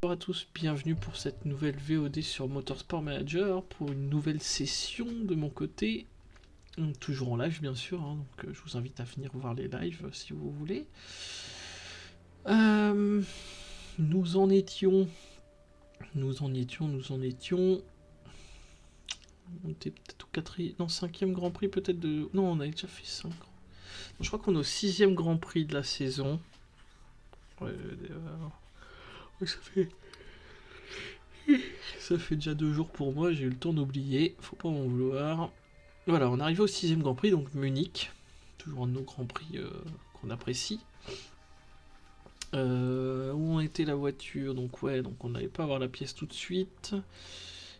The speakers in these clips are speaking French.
Bonjour à tous, bienvenue pour cette nouvelle VOD sur Motorsport Manager, pour une nouvelle session de mon côté, toujours en live bien sûr, hein, donc je vous invite à venir voir les lives si vous voulez. Nous en étions... On était peut-être au 4e... Non, 5e Grand Prix peut-être de... Non, on avait déjà fait 5. Je crois qu'on est au 6e Grand Prix de la saison. Ouais, ça fait déjà 2 jours pour moi, j'ai eu le temps d'oublier, faut pas m'en vouloir. Voilà, on arrive au 6e Grand Prix, donc Munich. Toujours un de nos Grands Prix qu'on apprécie. Où était la voiture? Donc ouais, donc on n'allait pas avoir la pièce tout de suite.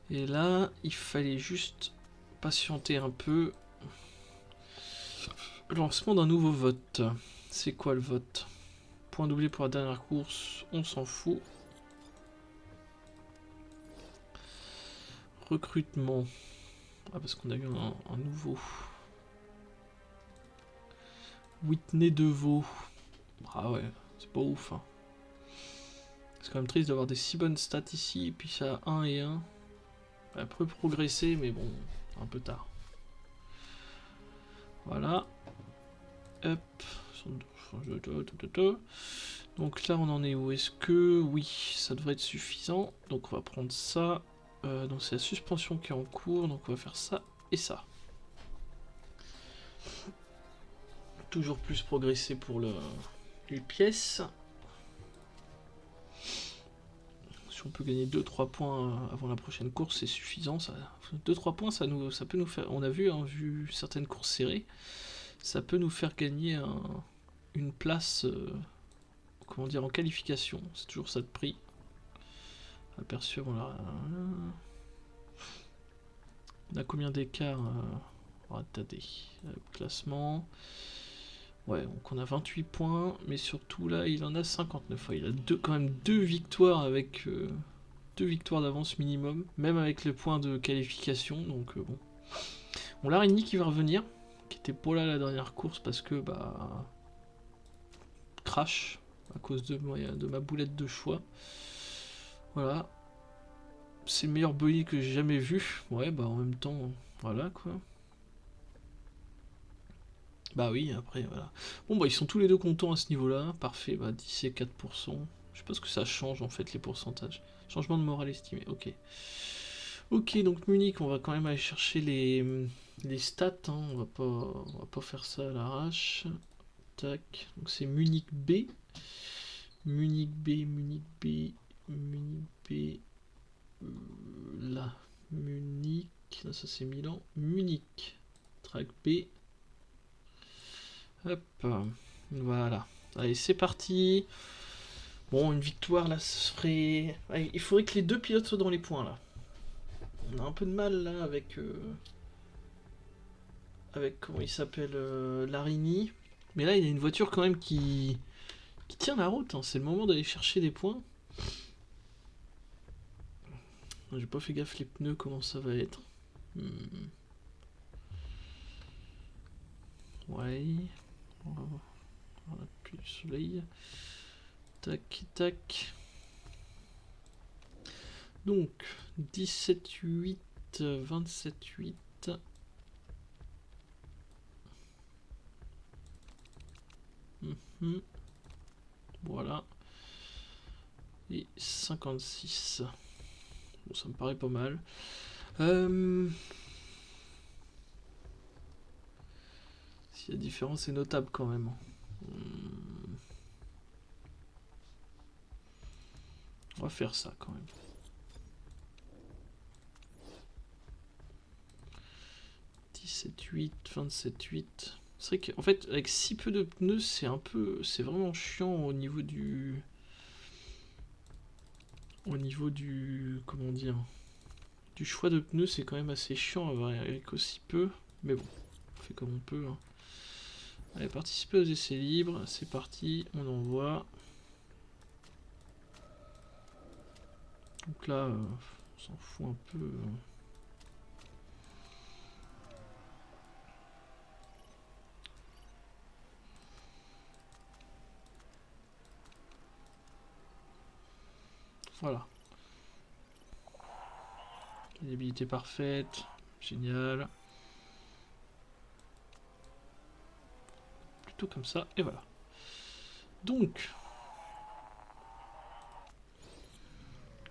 Et là, il fallait juste patienter un peu. Lancement d'un nouveau vote. C'est quoi le vote? Point doublé pour la dernière course, on s'en fout. Recrutement. Ah, parce qu'on a eu un nouveau. Whitney DeVaux. Ah ouais, c'est pas ouf. Hein. C'est quand même triste d'avoir des si bonnes stats ici, et puis ça a 1 et 1. Elle peut progresser, mais bon, un peu tard. Voilà. Hop. Donc là, on en est où? Est-ce que... Oui, ça devrait être suffisant. Donc on va prendre ça. Donc c'est la suspension qui est en cours, donc on va faire ça et ça. Toujours plus progresser pour les pièces. Si on peut gagner 2-3 points avant la prochaine course, c'est suffisant. 2-3 points, ça peut nous faire... On a vu, hein, vu certaines courses serrées, ça peut nous faire gagner une place... comment dire, en qualification. C'est toujours ça de prix. Aperçu avant la... On a combien d'écart attendez. Classement. Ouais, donc on a 28 points, mais surtout là, il en a 59. Il a quand même 2 victoires avec 2 victoires d'avance minimum, même avec les points de qualification. Donc bon. On l'a Larini qui va revenir, qui était pas là la dernière course parce que bah crash à cause de ma boulette de choix. Voilà. C'est le meilleur buggy que j'ai jamais vu. Ouais, bah en même temps, voilà quoi. Bah oui, après, voilà. Bon, bah ils sont tous les deux contents à ce niveau-là. Parfait, bah 10 et 4%. Je sais pas ce que ça change en fait, les pourcentages. Changement de morale estimé, ok. Ok, donc Munich, on va quand même aller chercher les stats. Hein. On va pas faire ça à l'arrache. Tac, donc c'est Munich B. Munich B, Munich B, Munich B. Là, Munich. Là, ça c'est Milan. Munich. Track B. Hop. Voilà. Allez, c'est parti. Bon, une victoire là, ce serait. Allez, il faudrait que les deux pilotes soient dans les points là. On a un peu de mal là avec. Avec comment il s'appelle Larini. Mais là, il y a une voiture quand même qui tient la route. Hein. C'est le moment d'aller chercher des points. J'ai pas fait gaffe les pneus, comment ça va être. Ouais. On a plus le soleil. Tac, tac. Donc, 17-8, 27-8. Voilà. Et 56. Bon, ça me paraît pas mal. Si la différence est notable quand même. On va faire ça quand même. 17-8, 27-8. C'est vrai qu'en fait, avec si peu de pneus, c'est vraiment chiant au niveau du... comment dire, du choix de pneus, c'est quand même assez chiant avec aussi peu. Mais bon, on fait comme on peut. Hein. Allez, participer aux essais libres, c'est parti, on envoie. Donc là, on s'en fout un peu. Voilà. Maniabilité parfaite. Génial. Plutôt comme ça, et voilà. Donc,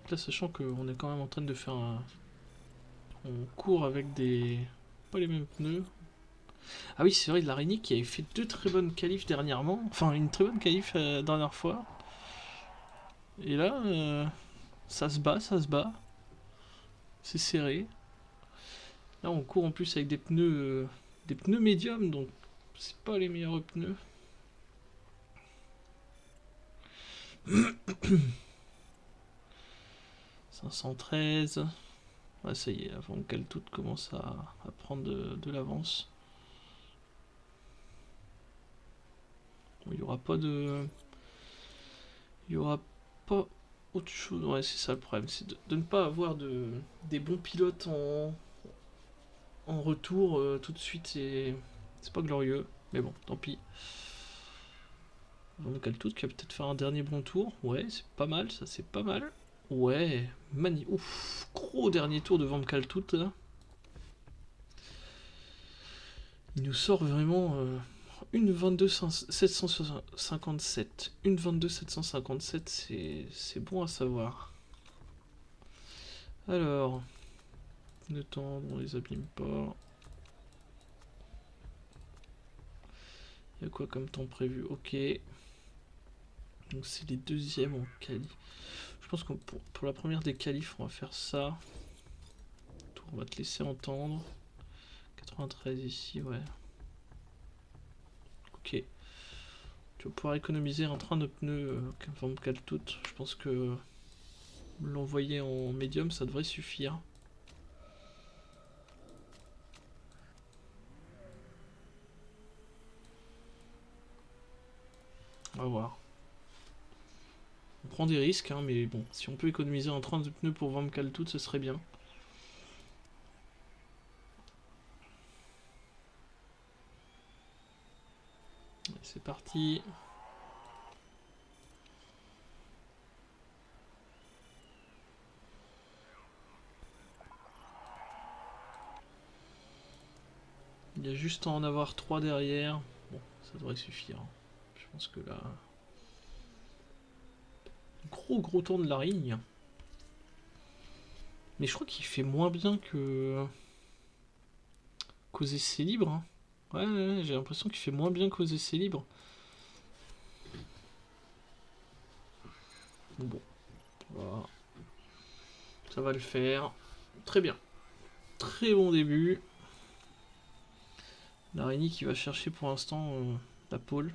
là, sachant qu'on est quand même en train de faire un... On court avec des... Pas les mêmes pneus. Ah oui, c'est vrai, Larini qui avait fait 2 très bonnes qualifs dernièrement. Enfin, une très bonne qualif la dernière fois. Et là, ça se bat, ça se bat. C'est serré. Là, on court en plus avec des pneus médiums, donc c'est pas les meilleurs pneus. « 513. Ouais, ça y est, avant qu'elle toute commence à prendre de l'avance. Bon, il y aura pas de... Il y aura pas autre chose. Ouais, c'est ça le problème, c'est de ne pas avoir des bons pilotes en retour tout de suite. C'est pas glorieux, mais bon, tant pis. Van Kaltout qui va peut-être faire un dernier bon tour. Ouais, c'est pas mal, ça c'est pas mal. Ouais, ouf, gros dernier tour de Van Kaltout là. Il nous sort vraiment une 22 757. Une 22 757, c'est bon à savoir. Alors, le temps, on les abîme pas. Il y a quoi comme temps prévu? Ok. Donc c'est les deuxièmes en quali. Je pense que pour la première des qualifs, on va faire ça. On va te laisser entendre. 93 ici, ouais. Ok. Tu vas pouvoir économiser un train de pneus Van Kaltout. Je pense que l'envoyer en médium, ça devrait suffire. On va voir. On prend des risques, hein, mais bon, si on peut économiser un train de pneus pour Van Kaltout, ce serait bien. C'est parti. Il y a juste à en avoir 3 derrière. Bon, ça devrait suffire. Je pense que là... Gros tour de la ligne. Mais je crois qu'il fait moins bien qu'aux essais libres. Hein. Ouais, j'ai l'impression qu'il fait moins bien qu'aux essais libres. Bon, voilà. Ça va le faire. Très bien. Très bon début. L'araignée qui va chercher pour l'instant la pole.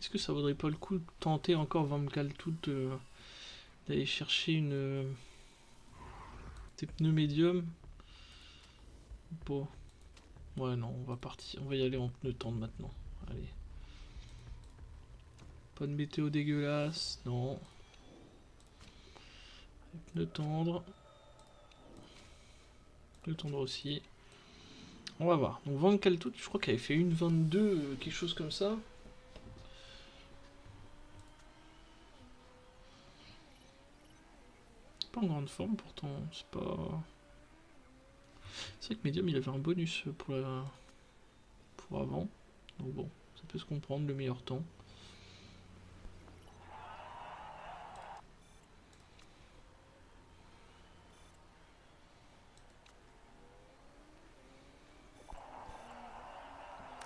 Est-ce que ça vaudrait pas le coup de tenter encore Van Kaltout d'aller chercher des pneus médiums? Bon. Ouais, non, on va partir. On va y aller en pneus tendres maintenant. Allez. Pas de météo dégueulasse, non. Pneus tendres. Pneus tendres aussi. On va voir. Donc Van Kaltout, je crois qu'elle avait fait une 22, quelque chose comme ça. Pas en grande forme pourtant, c'est pas... C'est vrai que Medium il avait un bonus pour avant. Donc bon, ça peut se comprendre, le meilleur temps.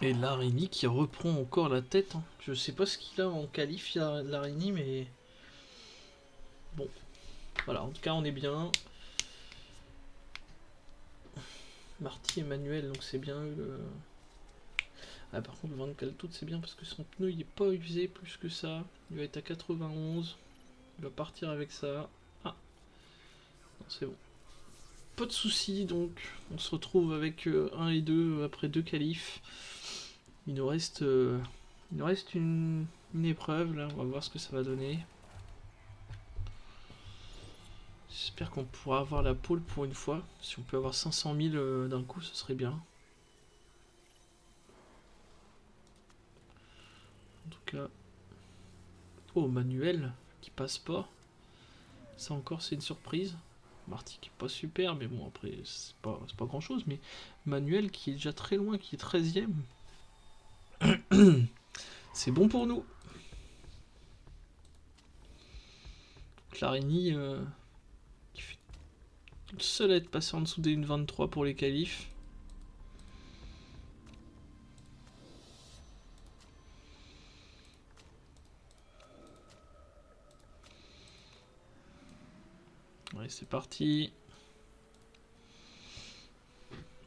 Et Larini qui reprend encore la tête. Hein. Je sais pas ce qu'il a en qualif, Larini, mais... Bon, voilà, en tout cas on est bien. Marty et Manuel, donc c'est bien eux. Ah, par contre, Van Kaltout, c'est bien parce que son pneu il est pas usé plus que ça. Il va être à 91. Il va partir avec ça. Ah, non, c'est bon. Pas de soucis, donc on se retrouve avec 1 et 2 après 2 qualifs. Il nous reste Il nous reste une épreuve, là. On va voir ce que ça va donner. J'espère qu'on pourra avoir la pole pour une fois. Si on peut avoir 500 000 d'un coup, ce serait bien. En tout cas... Oh, Manuel, qui passe pas. Ça encore, c'est une surprise. Marty qui est pas super, mais bon, après, c'est pas grand chose. Mais Manuel qui est déjà très loin, qui est 13ème. C'est bon pour nous. Clarini, qui fait le seul à être passé en dessous des 1,23 pour les qualifs. Allez, c'est parti.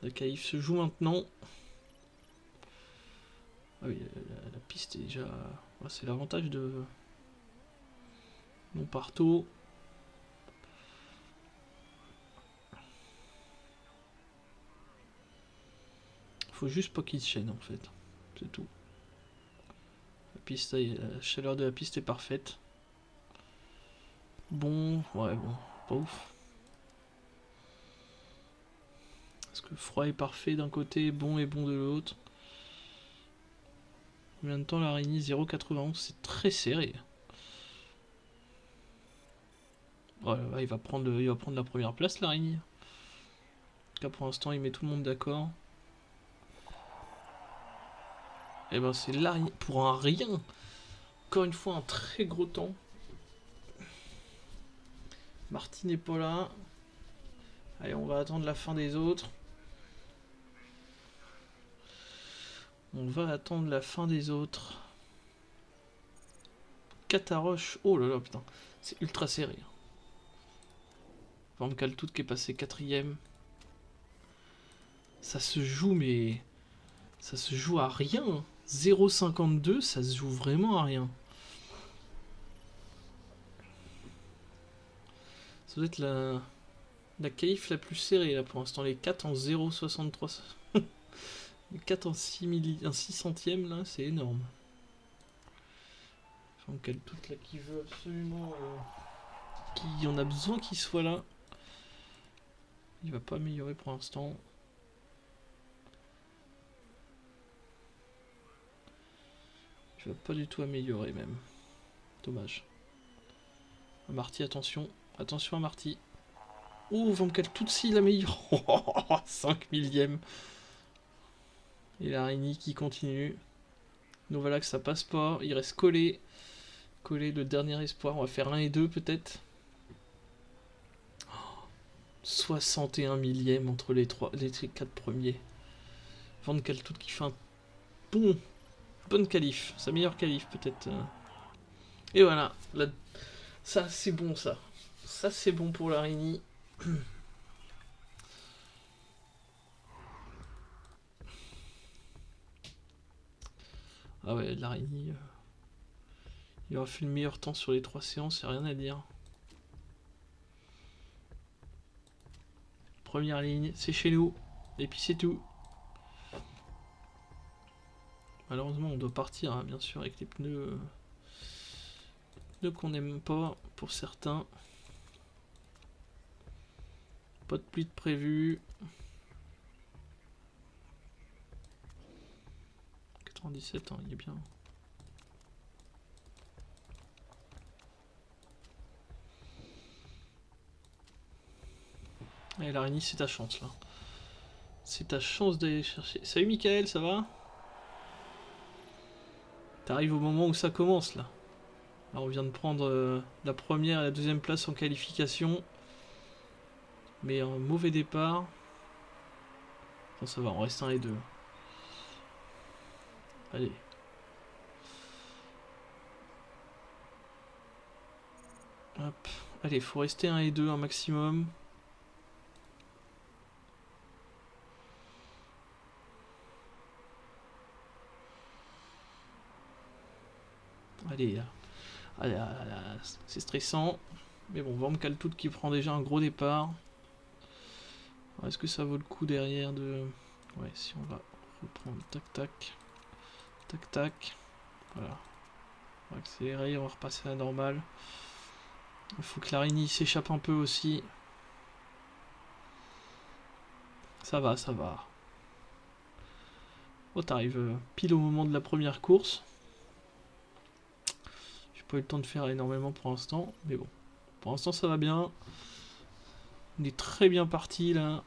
La qualif se joue maintenant. Ah oui, la piste est déjà... Ouais, c'est l'avantage de Monparto. Faut juste pas qu'il se chaîne en fait. C'est tout. La piste, la chaleur de la piste est parfaite. Bon, ouais, bon, pas ouf. Parce que froid est parfait d'un côté, bon et bon de l'autre. Combien de temps la Rénie? 0,91, c'est très serré. Voilà, il va prendre la première place, la Rénie. En tout cas, pour l'instant, il met tout le monde d'accord. Et ben, c'est là pour un rien. Encore une fois, un très gros temps. Marty n'est pas là. Allez, on va attendre la fin des autres. On va attendre la fin des autres. Cataroche. Oh là là, putain. C'est ultra serré. Van Kaltout qui est passé 4ème. Ça se joue, mais... Ça se joue à rien. 0,52, ça se joue vraiment à rien. Ça doit être la qualif la plus serrée là pour l'instant. Les 4 en 0,63. Les 4 en 6 centièmes là, c'est énorme. Van Kaltout là qui veut absolument... qui en a besoin qu'il soit là. Il va pas améliorer pour l'instant. Il va pas du tout améliorer même. Dommage. Marty, attention. Attention à Marty. Oh, Van Kaltout, s'il améliore. 5 millièmes. Et la Rénie qui continue. Novalax, ça passe pas. Il reste collé. Collé, le dernier espoir. On va faire 1 et 2 peut-être. 61 millièmes entre les 4 premiers. Van Kaltout qui fait un bonne qualif. Sa meilleure qualif peut-être. Et voilà. Ça c'est bon ça. Ça c'est bon pour la Rénie. Ah ouais, la Rénie. Il aura fait le meilleur temps sur les 3 séances, y'a rien à dire. Première ligne, c'est chez nous. Et puis c'est tout. Malheureusement, on doit partir, hein, bien sûr, avec les pneus, qu'on n'aime pas pour certains. Pas de pluie de prévu. 97 ans, il est bien. Allez, l'araignée, c'est ta chance là. C'est ta chance d'aller chercher. Salut Michael, ça va? T'arrives au moment où ça commence là. Là, on vient de prendre la première et la deuxième place en qualification. Mais un mauvais départ. Bon, ça va, on reste 1 et 2. Allez. Hop. Allez, faut rester 1 et 2 un maximum. Allez, allez, c'est stressant. Mais bon, Van Kaltout qui prend déjà un gros départ. Est-ce que ça vaut le coup derrière de... Ouais, si on va reprendre tac tac. Tac tac. Voilà. On va accélérer, on va repasser à la normale. Il faut que Larini s'échappe un peu aussi. Ça va, ça va. Oh, t'arrives pile au moment de la première course. J'ai pas eu le temps de faire énormément pour l'instant, mais bon. Pour l'instant, ça va bien. On est très bien parti là.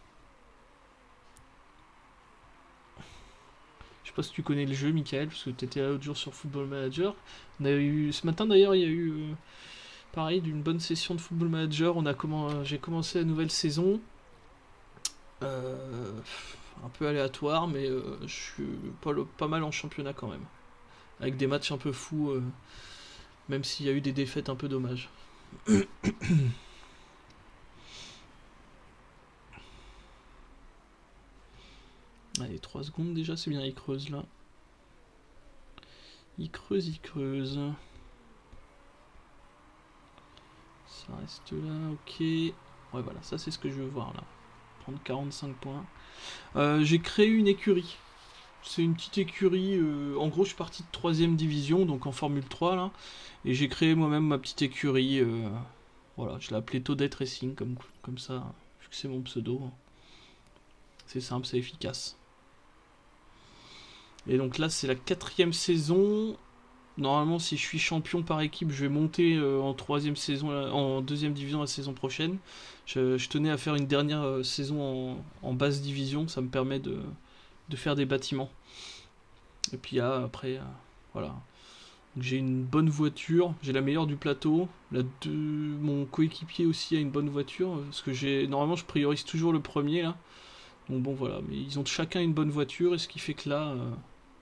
Je sais pas si tu connais le jeu, Michael, parce que tu étais là l'autre jour sur Football Manager. On a eu, ce matin d'ailleurs, il y a eu pareil d'une bonne session de Football Manager. J'ai commencé la nouvelle saison. Euh, un peu aléatoire, mais je suis pas mal en championnat quand même. Avec des matchs un peu fous, même s'il y a eu des défaites un peu dommages. Allez, 3 secondes déjà, c'est bien, il creuse là. Il creuse, il creuse. Ça reste là, ok. Ouais, voilà, ça c'est ce que je veux voir là. Prendre 45 points. J'ai créé une écurie. C'est une petite écurie. En gros, je suis parti de 3ème division, donc en Formule 3 là. Et j'ai créé moi-même ma petite écurie. Voilà, je l'ai appelée Toadette Racing, comme ça, vu que c'est mon pseudo. C'est simple, c'est efficace. Et donc là, c'est la 4ème saison. Normalement, si je suis champion par équipe, je vais monter en 3ème saison, en 2ème division la saison prochaine. Je tenais à faire une dernière saison en basse division, ça me permet de faire des bâtiments. Et puis là, après, voilà. J'ai une bonne voiture, j'ai la meilleure du plateau. Mon coéquipier aussi a une bonne voiture, parce que normalement je priorise toujours le premier là. Donc bon voilà, mais ils ont chacun une bonne voiture, et ce qui fait que là,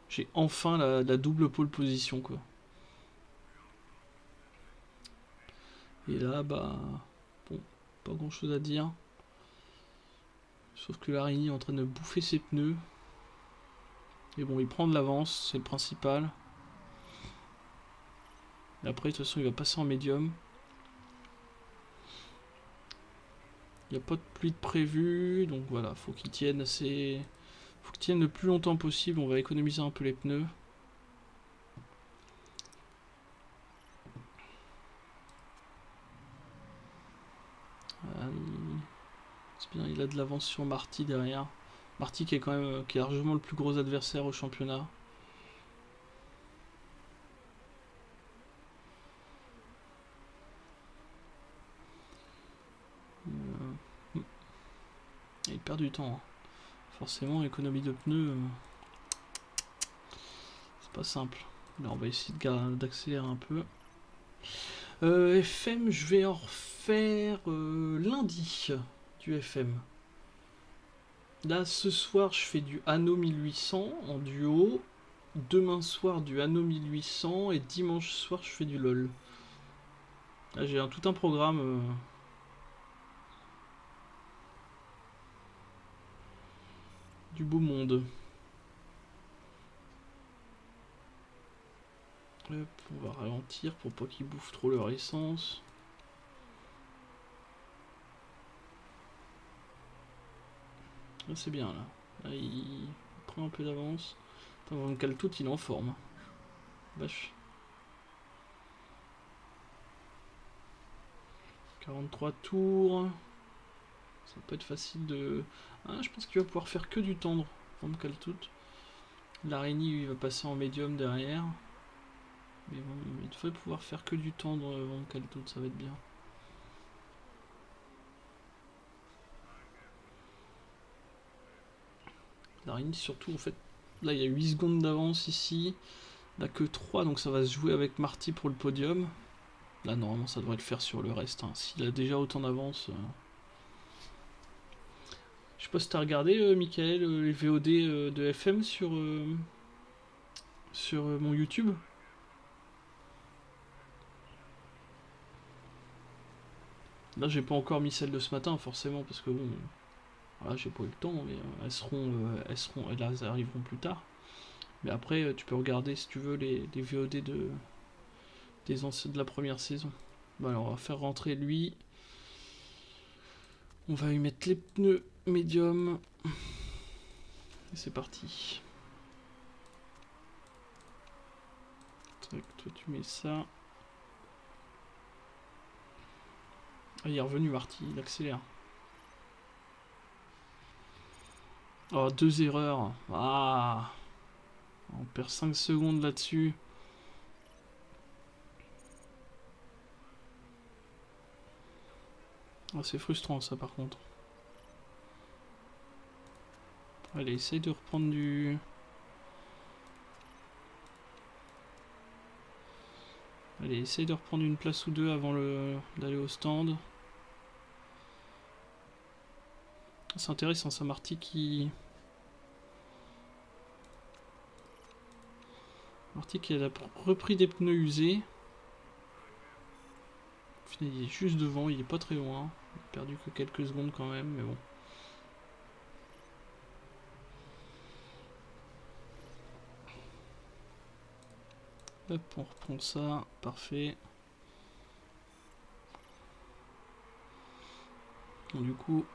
j'ai enfin la double pole position quoi. Et là, bah, bon, pas grand chose à dire. Sauf que l'araignée est en train de bouffer ses pneus. Et bon, il prend de l'avance, c'est le principal. Et après, de toute façon, il va passer en médium. Il n'y a pas de pluie de prévu, donc voilà, faut qu'il tienne assez. Faut qu'il tienne le plus longtemps possible, on va économiser un peu les pneus. C'est bien, il a de l'avance sur Marty derrière. Marty qui est quand même qui est largement le plus gros adversaire au championnat. Il perd du temps. Forcément, économie de pneus, c'est pas simple. Là, on va essayer d'accélérer un peu. FM, je vais en refaire lundi du FM. Là, ce soir, je fais du Anno 1800 en duo. Demain soir, du Anno 1800. Et dimanche soir, je fais du LOL. Là, j'ai tout un programme. Du beau monde. Hop, on va ralentir pour pas qu'ils bouffent trop leur essence. Là, c'est bien, là. Là, il prend un peu d'avance. Van Kaltout, il est en forme. Vache. 43 tours. Ça va pas être facile de... Ah, je pense qu'il va pouvoir faire que du tendre, Van Kaltout. L'araignée, il va passer en médium derrière. Mais bon, il devrait pouvoir faire que du tendre, Van Kaltout, ça va être bien. L'araignée, surtout, en fait, là, il y a 8 secondes d'avance ici. Là, que 3, donc ça va se jouer avec Marty pour le podium. Là, normalement, ça devrait le faire sur le reste. Hein. S'il a déjà autant d'avance... Je sais pas si t'as regardé, Michael, les VOD de FM sur mon YouTube. Là, j'ai pas encore mis celle de ce matin, forcément, parce que bon, voilà, j'ai pas eu le temps, mais elles arriveront plus tard. Mais après, tu peux regarder si tu veux les VOD de la première saison. Bon, alors, on va faire rentrer lui. On va lui mettre les pneus médium. Et c'est parti. Tac, toi tu mets ça. Ah, il est revenu Marty, il accélère. Oh, 2 erreurs. Ah, on perd 5 secondes là-dessus. Ah, c'est frustrant ça par contre. Allez, essaye de reprendre du... Allez, essaye de reprendre une place ou deux avant d'aller au stand. C'est intéressant, ça Marty qui... Marty qui a repris des pneus usés. Au final, il est juste devant, il est pas très loin. Il a perdu que quelques secondes quand même, mais bon. Hop, on reprend ça, parfait. Bon, du coup,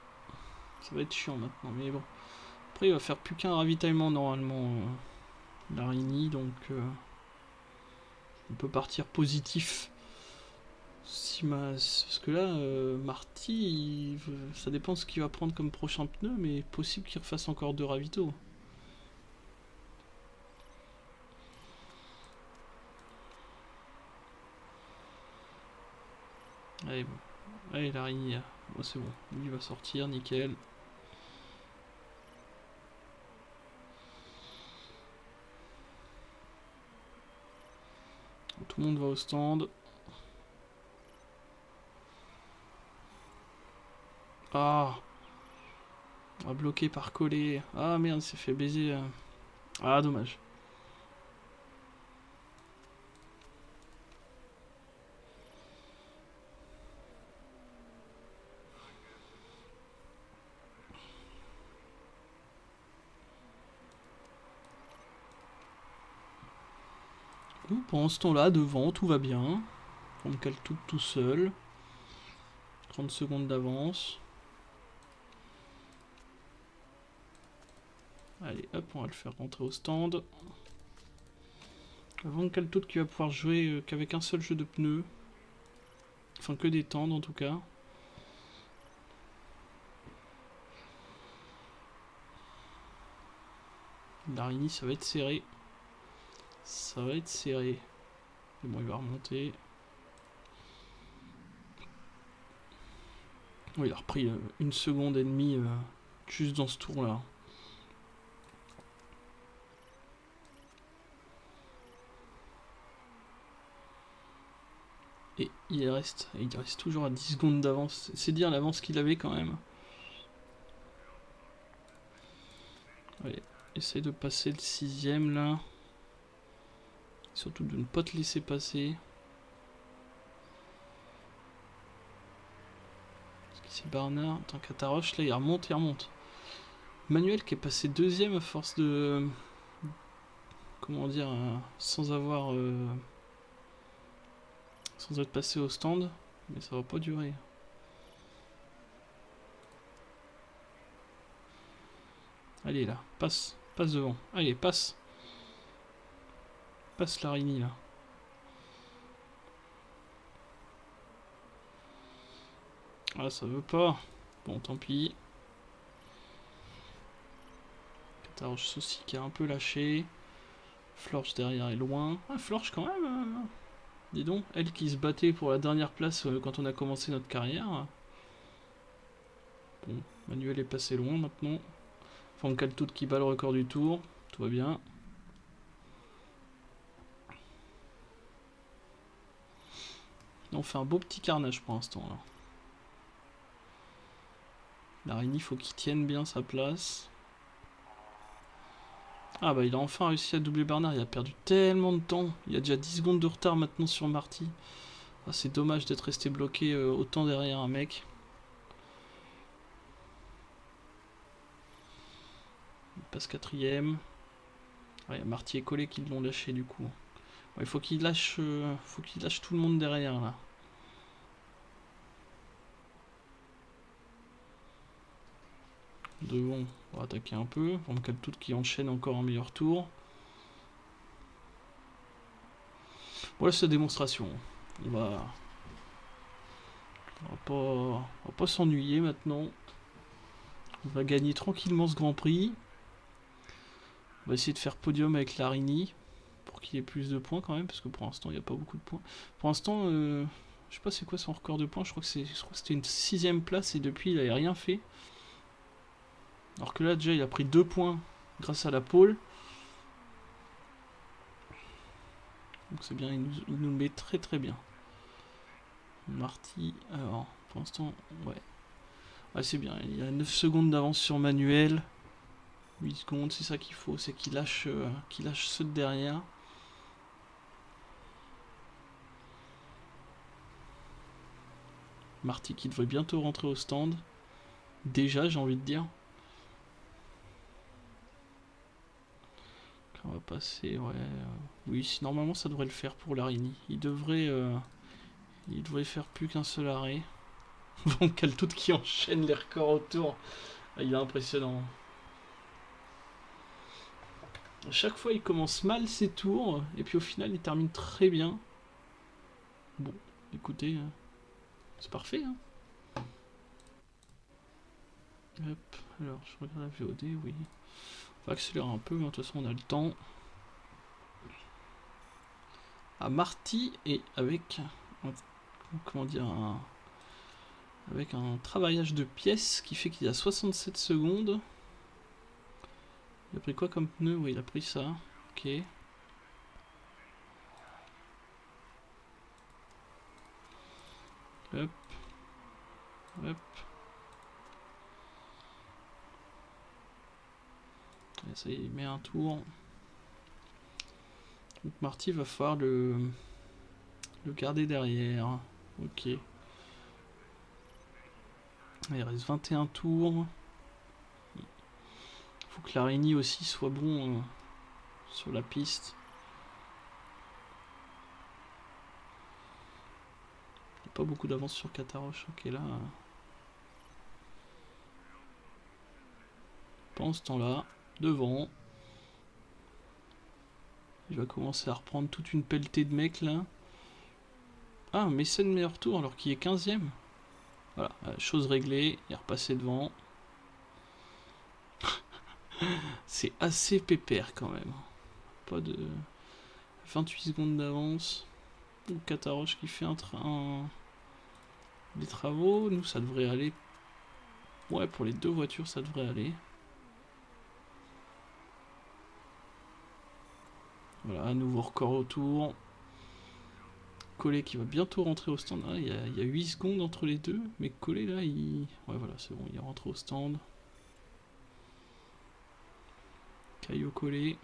ça va être chiant maintenant, mais bon. Après, il va faire plus qu'un ravitaillement normalement, Larini, donc on peut partir positif. Parce que là, Marty, ça dépend de ce qu'il va prendre comme prochain pneu, mais possible qu'il refasse encore 2 ravitaux. Allez, bon. Allez, Larini, bon, c'est bon. Lui, il va sortir, nickel. Tout le monde va au stand. Ah, bloqué par coller. Ah merde, il s'est fait baiser. Ah, dommage. Bon, pendant ce temps-là, devant, tout va bien. On me cale tout seul. 30 secondes d'avance. Allez, hop, on va le faire rentrer au stand. Van Kaltout qui va pouvoir jouer qu'avec un seul jeu de pneus. Enfin, que des tendres en tout cas. Larini, ça va être serré. Ça va être serré. Mais bon, il va remonter. Oui, il a repris 1 seconde et demie juste dans ce tour-là. Et il reste toujours à 10 secondes d'avance. C'est dire l'avance qu'il avait quand même. Allez, essaye de passer le 6ème là. Surtout de ne pas te laisser passer. C'est Barnard. Tant qu'Ataroche, là il remonte, il remonte. Manuel qui est passé 2ème à force de... Comment dire, sans avoir... sans être passé au stand. Mais ça va pas durer. Allez là, passe devant. Allez, passe. Passe Larini là. Ah, ça veut pas. Bon, tant pis. Kataroche aussi qui a un peu lâché. Florge derrière est loin. Ah, Florge quand même. Dis donc, elle qui se battait pour la dernière place quand on a commencé notre carrière. Bon, Manuel est passé loin maintenant. Van Kaltout qui bat le record du tour. Tout va bien. On fait un beau petit carnage pour l'instant là. Larini, faut qu'il tienne bien sa place. Ah bah il a enfin réussi à doubler Bernard, il a perdu tellement de temps. Il y a déjà 10 secondes de retard maintenant sur Marty. Ah, c'est dommage d'être resté bloqué autant derrière un mec. Il passe 4ème. Ah, il y a Marty et Collet qui l'ont lâché du coup. Ouais, il faut qu'il lâche tout le monde derrière là. Devant, on va attaquer un peu. Van Kaltout qui enchaîne encore un meilleur tour. Voilà sa démonstration. On va pas s'ennuyer maintenant. On va gagner tranquillement ce Grand Prix. On va essayer de faire podium avec Larini pour qu'il ait plus de points quand même, parce que pour l'instant il n'y a pas beaucoup de points. Pour l'instant, je sais pas c'est quoi son record de points. Je crois que c'était une 6ème place et depuis il n'avait rien fait. Alors que là déjà il a pris 2 points grâce à la pole. Donc c'est bien, il nous le met très très bien. Marty, alors pour l'instant, ouais. Ouais, c'est bien, il y a 9 secondes d'avance sur Manuel. 8 secondes, c'est ça qu'il faut, c'est qu'il lâche ceux de derrière. Marty qui devrait bientôt rentrer au stand. Déjà, j'ai envie de dire. On va passer, ouais. Oui, normalement ça devrait le faire pour Larini. Il devrait faire plus qu'un seul arrêt. Van Kaltout qui enchaîne les records autour. Ah, il est impressionnant. À chaque fois, il commence mal ses tours, et puis au final, il termine très bien. Bon, écoutez, c'est parfait. Hein. Hop, alors, je regarde la VOD, oui. On va accélérer un peu, mais de toute façon, on a le temps. À Marty, et avec comment dire, avec un travaillage de pièces qui fait qu'il a 67 secondes. Il a pris quoi comme pneu? Oui, il a pris ça. Ok. Hop. Hop. Et ça y est, il met un tour. Donc Marty va falloir le garder derrière. Ok. Il reste 21 tours. Faut que Larini aussi soit bon sur la piste. Il n'y a pas beaucoup d'avance sur Kataroche. Ok, là. Pendant ce temps-là, devant. Il va commencer à reprendre toute une pelletée de mecs là. Ah, Messen meilleur tour alors qu'il est 15ème. Voilà, chose réglée. Il est repassé devant. C'est assez pépère quand même. Pas de 28 secondes d'avance. Kataroche qui fait des travaux. Nous, ça devrait aller. Ouais, pour les deux voitures, ça devrait aller. Voilà, nouveau record autour. Collet qui va bientôt rentrer au stand. Ah, il y a 8 secondes entre les deux. Mais Collet là, il. Ouais, voilà, c'est bon, il rentre au stand. Caillot Collet.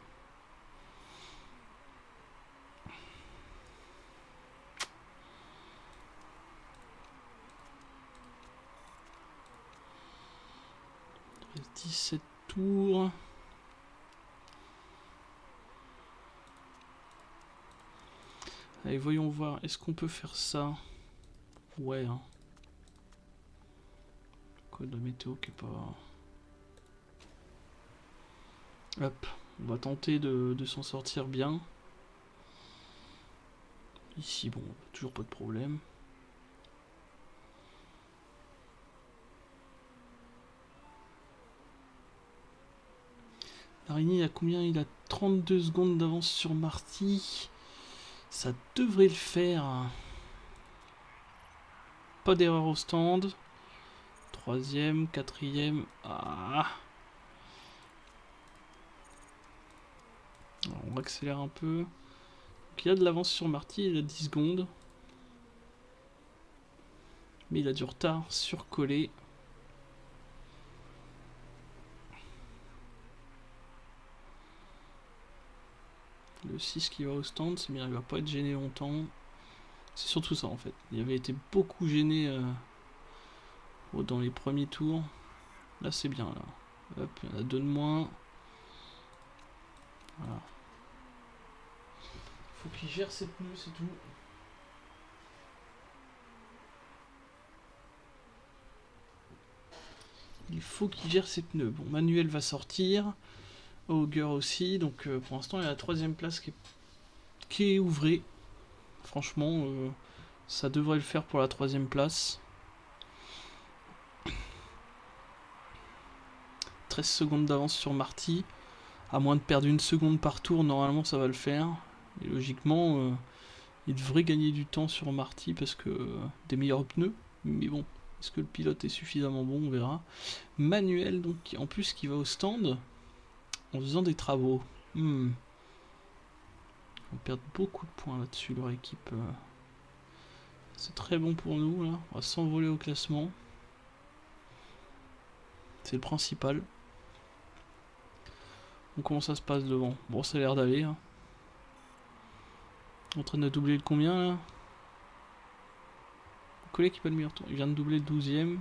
Il reste 17 tours. Allez, voyons voir. Est-ce qu'on peut faire ça? Ouais. Hein. Code de météo qui est pas... Hop. On va tenter de s'en sortir bien. Ici, bon, toujours pas de problème. Larini, il a combien? Il a 32 secondes d'avance sur Marty. Ça devrait le faire. Pas d'erreur au stand. 3ème, 4ème. Ah. Alors, on accélère un peu. Donc, il a de l'avance sur Marty, il a 10 secondes. Mais il a du retard sur Collet. Le 6 qui va au stand, c'est bien, il va pas être gêné longtemps. C'est surtout ça en fait. Il avait été beaucoup gêné dans les premiers tours. Là c'est bien là. Hop, il y en a 2 de moins. Voilà. Faut qu'il gère ses pneus, c'est tout. Il faut qu'il gère ses pneus. Bon, Manuel va sortir. Auger aussi. Donc pour l'instant, il y a la 3ème place qui est ouvrée. Franchement, ça devrait le faire pour la 3ème place. 13 secondes d'avance sur Marty. À moins de perdre 1 seconde par tour, normalement ça va le faire. Et logiquement, il devrait gagner du temps sur Marty parce que des meilleurs pneus. Mais bon, est-ce que le pilote est suffisamment bon? On verra. Manuel, donc en plus qui va au stand en faisant des travaux. On perd beaucoup de points là-dessus, leur équipe. C'est très bon pour nous, là. On va s'envoler au classement. C'est le principal. Donc comment ça se passe devant? Bon, ça a l'air d'aller. Hein. En train de doubler le combien, là? Collet qui pas le meilleur tour. Il vient de doubler le 12ème.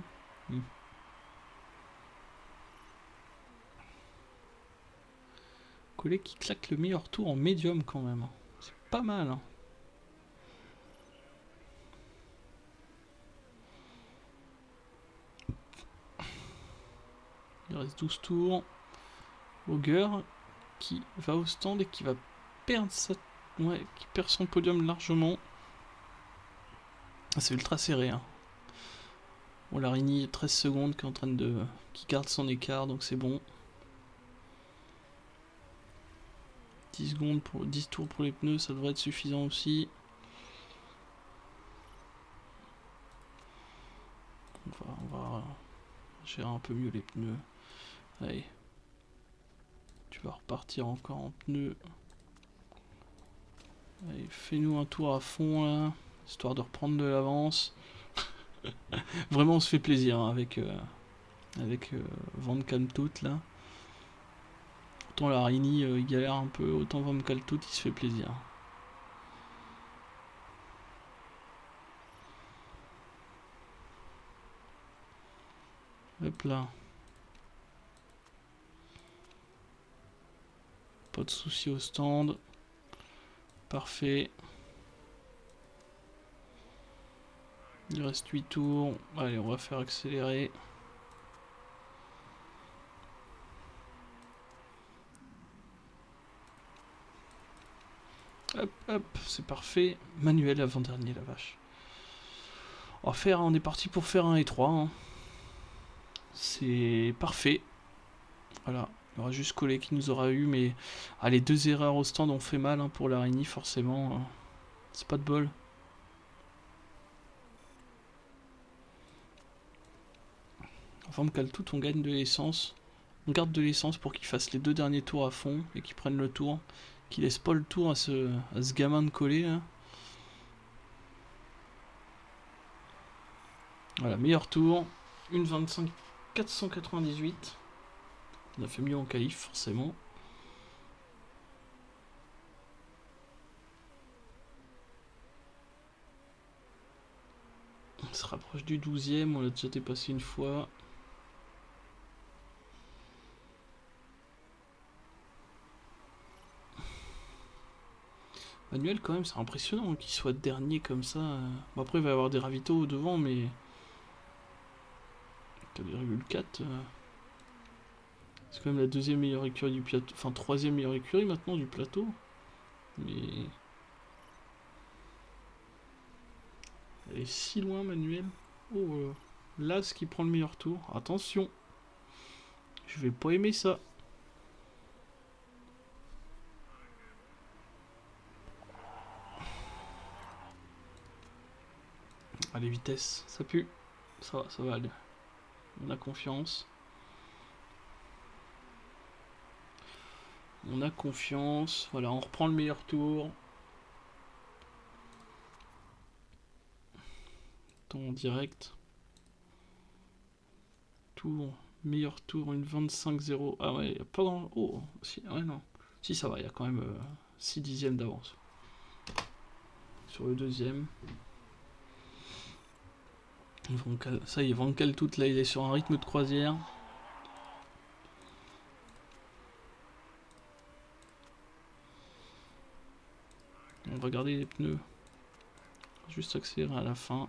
Collet qui claque le meilleur tour en médium quand même. C'est pas mal. Hein. Il reste 12 tours. Auger qui va au stand et qui va perdre sa... Ouais, qui perd son podium largement. C'est ultra serré. Hein. Bon, Larini, 13 secondes qui est en train de... qui garde son écart, donc c'est bon. 10 secondes pour 10 tours pour les pneus, ça devrait être suffisant aussi. On va gérer un peu mieux les pneus. Allez. Tu vas repartir encore en pneus. Allez, fais-nous un tour à fond là, histoire de reprendre de l'avance. Vraiment, on se fait plaisir hein, avec Van Kalmthout là. Autant Larini il galère un peu, autant Van Kalmthout il se fait plaisir. Hop là. Pas de soucis au stand. Parfait. Il reste 8 tours. Allez, on va faire accélérer. Hop, hop, c'est parfait. Manuel avant-dernier, la vache. On est parti pour faire 1 et 3. Hein. C'est parfait. Voilà. Il y aura juste Collet qui nous aura eu, mais les 2 erreurs au stand ont fait mal hein, pour Larini, forcément. C'est pas de bol. Enfin, Van Kalmthout, on gagne de l'essence. On garde de l'essence pour qu'il fasse les 2 derniers tours à fond et qu'il prenne le tour. Qu'il laisse pas le tour à ce gamin de Collet. Là. Voilà, meilleur tour. 1,25 498. On a fait mieux en qualif, forcément. On se rapproche du 12ème, on l'a déjà dépassé une fois. Manuel, quand même, c'est impressionnant qu'il soit dernier comme ça. Bon, après, il va y avoir des ravitaux devant, mais 4,4. C'est quand même la 2ème meilleure écurie du plateau. Enfin, 3ème meilleure écurie maintenant du plateau. Mais. Elle est si loin, Manuel. Oh, Las qui prend le meilleur tour. Attention. Je vais pas aimer ça. Allez, vitesse, ça pue. Ça va aller. On a confiance. On a confiance. Voilà, on reprend le meilleur tour. Temps en direct. Tour. Meilleur tour, une 25-0. Ah ouais, y a pas grand... Oh, si, ouais, non. Si, ça va, il y a quand même 6 dixièmes d'avance. Sur le 2ème. Ça y est, Van Kalmthout, là, il est sur un rythme de croisière. On va garder les pneus. Juste accélérer à la fin.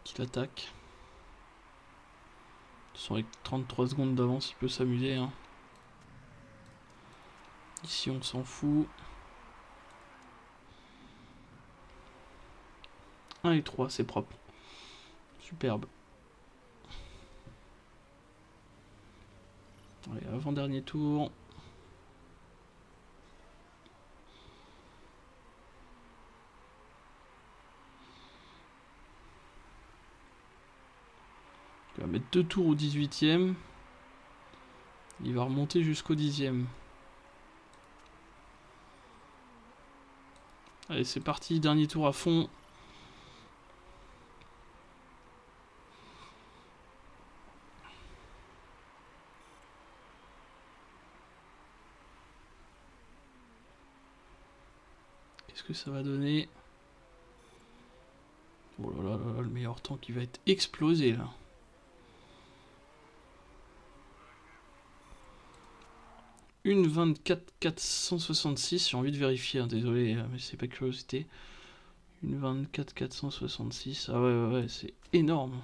Qu'il attaque. Avec 33 secondes d'avance, il peut s'amuser. Hein. Ici, on s'en fout. 1 et 3, c'est propre. Superbe. Allez, avant-dernier tour. Il va mettre 2 tours au 18e. Il va remonter jusqu'au 10e. Allez, c'est parti, dernier tour à fond. Qu'est-ce que ça va donner? Oh là là là là, le meilleur temps qui va être explosé là. Une 24 466, j'ai envie de vérifier, hein, désolé, mais c'est pas curiosité. Une 24 466, ah ouais, c'est énorme.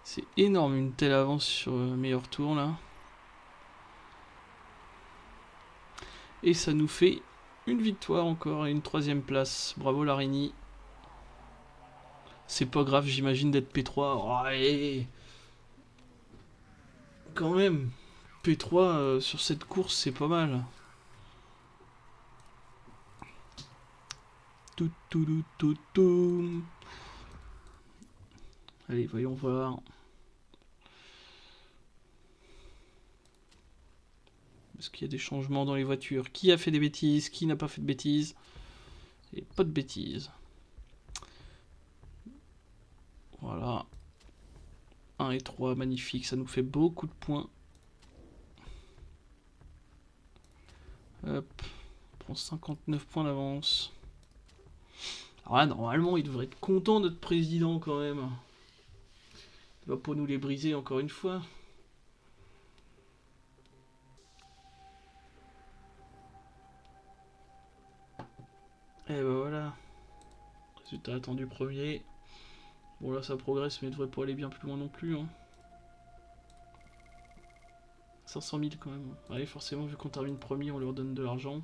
C'est énorme une telle avance sur le meilleur tour là. Et ça nous fait une victoire encore et une 3ème place. Bravo Larini. C'est pas grave, j'imagine, d'être P3. Oh, allez. Quand même, P3 sur cette course, c'est pas mal. Tout. Allez, voyons voir. Est-ce qu'il y a des changements dans les voitures? Qui a fait des bêtises? Qui n'a pas fait de bêtises? Et pas de bêtises. Voilà. 1 et 3, magnifique. Ça nous fait beaucoup de points. Hop. On prend 59 points d'avance. Alors là, normalement, il devrait être content d'être président quand même. Il va pas nous les briser encore une fois. Et ben voilà. Résultat attendu premier. Bon là ça progresse mais il devrait pas aller bien plus loin non plus. Hein. 500 000 quand même. Allez forcément vu qu'on termine premier on leur donne de l'argent.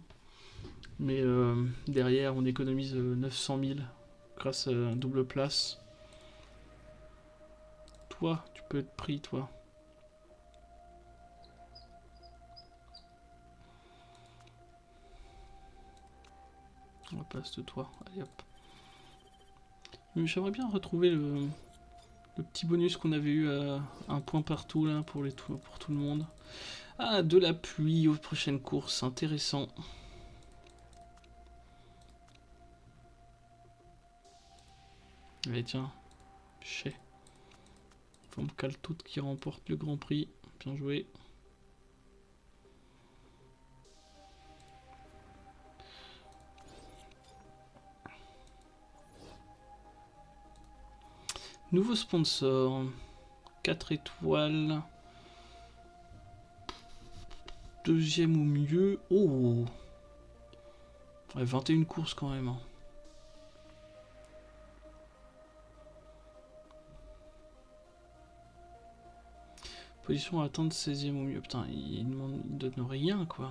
Mais derrière on économise 900 000 grâce à un double place. Toi tu peux être pris toi. On va passer de toi. Allez hop. J'aimerais bien retrouver le petit bonus qu'on avait eu à un point partout là pour tout le monde. Ah, de la pluie aux prochaines courses, intéressant. Allez tiens, chez. Von Kaltout qui remporte le Grand Prix, bien joué. Nouveau sponsor, 4 étoiles. Deuxième au mieux. Oh ouais, 21 courses quand même. Hein. Position à atteindre 16ème au mieux. Putain, il donne rien quoi.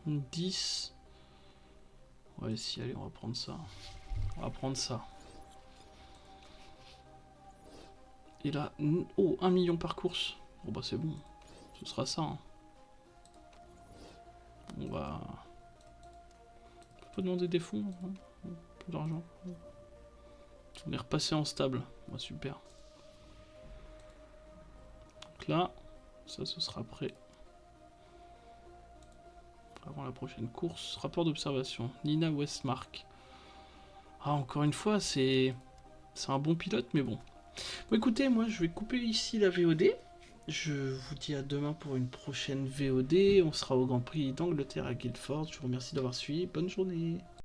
« 10. Ouais, si, allez, on va prendre ça. On va prendre ça. Et là, oh, 1 million par course. Bon bah c'est bon. Ce sera ça. Hein. On va... On peut pas demander des fonds, hein, un peu d'argent. On est repassé en stable. Bah, super. Donc là, ça ce sera prêt. Avant la prochaine course. Rapport d'observation. Nina Westmark. Ah, encore une fois, c'est un bon pilote, mais bon. Bon, écoutez, moi, je vais couper ici la VOD. Je vous dis à demain pour une prochaine VOD. On sera au Grand Prix d'Angleterre à Guildford. Je vous remercie d'avoir suivi. Bonne journée.